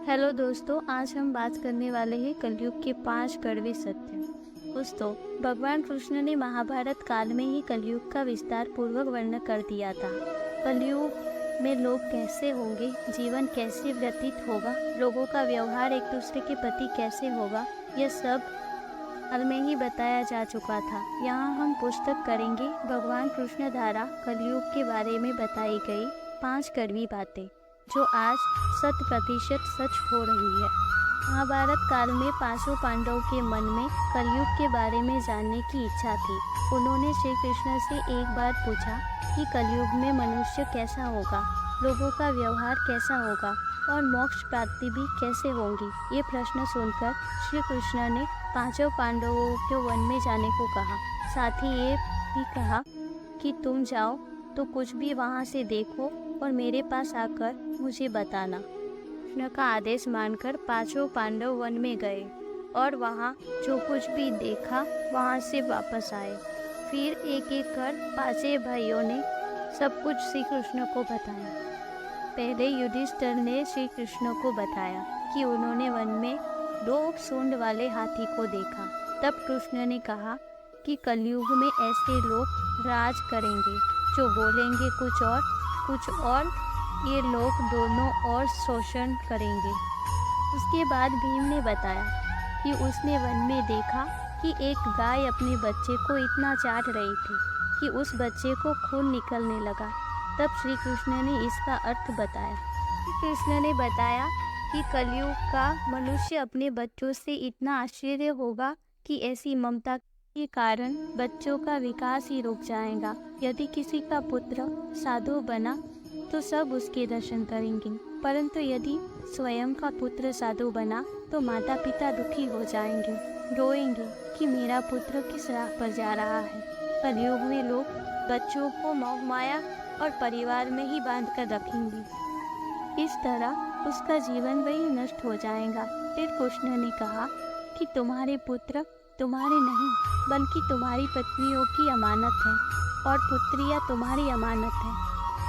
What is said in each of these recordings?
Hello दोस्तों, आज हम बात करने वाले हैं कलयुग के 5 कड़वे सत्य। दोस्तों, भगवान कृष्ण ने महाभारत काल में ही कलयुग का विस्तार पूर्वक वर्णन कर दिया था। कलयुग में लोग कैसे होंगे, जीवन कैसे व्यतीत होगा, लोगों का व्यवहार एक दूसरे के प्रति कैसे होगा, यह सब काल में ही बताया जा चुका था। यहाँ हम पुस्तक करेंगे भगवान कृष्ण द्वारा कलयुग के बारे में बताई गई 5 कड़वी बातें, जो आज 100% सच हो रही है। महाभारत काल में पांचों पांडवों के मन में कलयुग के बारे में जानने की इच्छा थी। उन्होंने श्री कृष्ण से एक बार पूछा कि कलयुग में मनुष्य कैसा होगा, लोगों का व्यवहार कैसा होगा और मोक्ष प्राप्ति भी कैसे होंगी। ये प्रश्न सुनकर श्री कृष्ण ने पांचों पांडवों को वन में जाने को कहा। साथ ही ये भी कहा कि तुम जाओ तो कुछ भी वहाँ से देखो और मेरे पास आकर मुझे बताना। कृष्ण का आदेश मानकर पांचों पांडव वन में गए और वहाँ जो कुछ भी देखा वहाँ से वापस आए। फिर एक एक कर पांचों भाइयों ने सब कुछ श्री कृष्ण को बताया। पहले युधिष्ठिर ने श्री कृष्ण को बताया कि उन्होंने वन में 2 सूंड वाले हाथी को देखा। तब कृष्ण ने कहा कि कलयुग में ऐसे लोग राज करेंगे जो बोलेंगे कुछ और ये लोग दोनों और शोषण करेंगे। उसके बाद भीम ने बताया कि उसने वन में देखा कि एक गाय अपने बच्चे को इतना चाट रही थी कि उस बच्चे को खून निकलने लगा। तब श्री कृष्ण ने इसका अर्थ बताया। श्री कृष्ण ने बताया कि कलयुग का मनुष्य अपने बच्चों से इतना आश्चर्य होगा कि ऐसी ममता के कारण बच्चों का विकास ही रुक जाएगा। यदि किसी का पुत्र साधु बना तो सब उसके दर्शन करेंगे, परंतु यदि स्वयं का पुत्र साधु बना तो माता पिता दुखी हो जाएंगे, रोएंगे कि मेरा पुत्र किस राह पर जा रहा है। कलयुग में लोग बच्चों को मोह माया और परिवार में ही बांध कर रखेंगे। इस तरह उसका जीवन वही नष्ट हो जाएगा। फिर कृष्ण ने कहा कि तुम्हारे पुत्र तुम्हारे नहीं बल्कि तुम्हारी पत्नियों की अमानत है और पुत्रियां तुम्हारी अमानत है।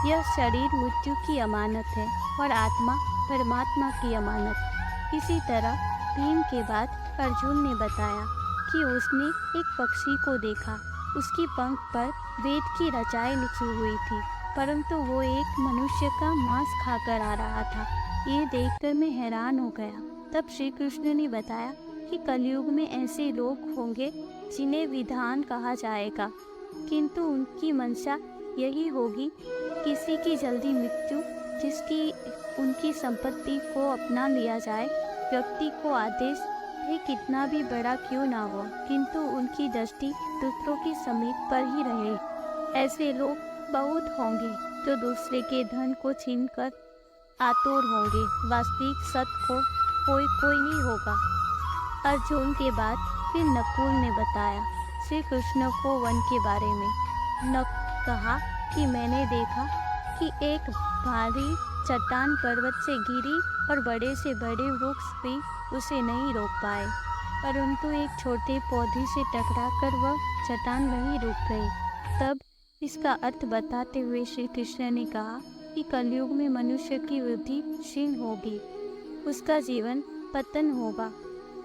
यह शरीर मृत्यु की अमानत है और आत्मा परमात्मा की अमानत। इसी तरह भीम के बाद अर्जुन ने बताया कि उसने एक पक्षी को देखा। उसकी पंख पर वेद की रचाएं लिखी हुई थी, परंतु वो एक मनुष्य का मांस खाकर आ रहा था। ये देखकर मैं हैरान हो गया। तब श्री कृष्ण ने बताया कि कलयुग में ऐसे लोग होंगे जिन्हें विधान कहा जाएगा, किंतु उनकी मंशा यही होगी किसी की जल्दी मृत्यु, जिसकी उनकी संपत्ति को अपना लिया जाए। व्यक्ति को आदेश ये कितना भी बड़ा क्यों ना हो, किंतु उनकी दृष्टि दूसरों की समीप पर ही रहे। ऐसे लोग बहुत होंगे जो दूसरे के धन को छीनकर आतुर होंगे। वास्तविक सत्य को कोई नहीं होगा। अर्जुन के बाद फिर नकुल ने बताया श्री कृष्ण को वन के बारे में। नकुल कहा कि मैंने देखा कि एक भारी चट्टान पर्वत से गिरी और बड़े से बड़े वृक्ष भी उसे नहीं रोक पाए, परंतु एक छोटे पौधे से टकराकर वह चट्टान वहीं रुक गई। तब इसका अर्थ बताते हुए श्री कृष्ण ने कहा कि कलयुग में मनुष्य की वृद्धि क्षीण होगी, उसका जीवन पतन होगा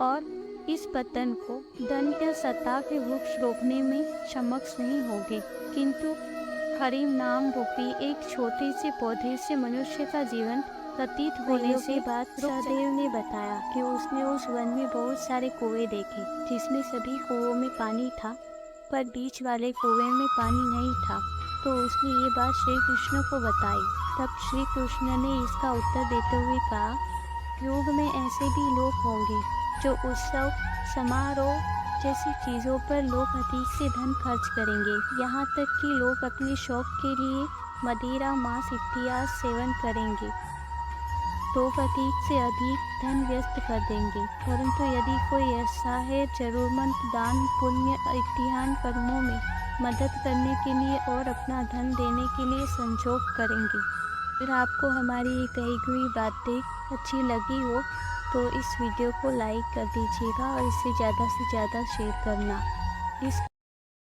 और इस पतन को धन या सत्ता के वृक्ष रोकने में समक्ष नहीं होंगे, किंतु हरिम नाम रूपी एक छोटे से पौधे से मनुष्य का जीवन व्यतीत होने से बाद सहदेव ने बताया कि उसने उस वन में बहुत सारे कुएं देखे, जिसमें सभी कुओं में पानी था, पर बीच वाले कुएं में पानी नहीं था। तो उसने ये बात श्री कृष्ण को बताई। तब श्री कृष्ण ने इसका उत्तर देते हुए कहा, युग में ऐसे भी लोग होंगे जो उत्सव समारोह जैसी चीज़ों पर लोग अधिक से धन खर्च करेंगे। यहाँ तक कि लोग अपने शौक के लिए मदिरा मांस इत्यादि सेवन करेंगे तो अधिक से अधिक धन व्यस्त कर देंगे। परंतु यदि कोई ऐसा है जरूरतमंद दान पुण्य इत्यादि कर्मों में मदद करने के लिए और अपना धन देने के लिए संजोग करेंगे। अगर आपको हमारी ये कही हुई बातें अच्छी लगी हो तो इस वीडियो को लाइक कर दीजिएगा और इसे ज़्यादा से ज़्यादा शेयर करना। इस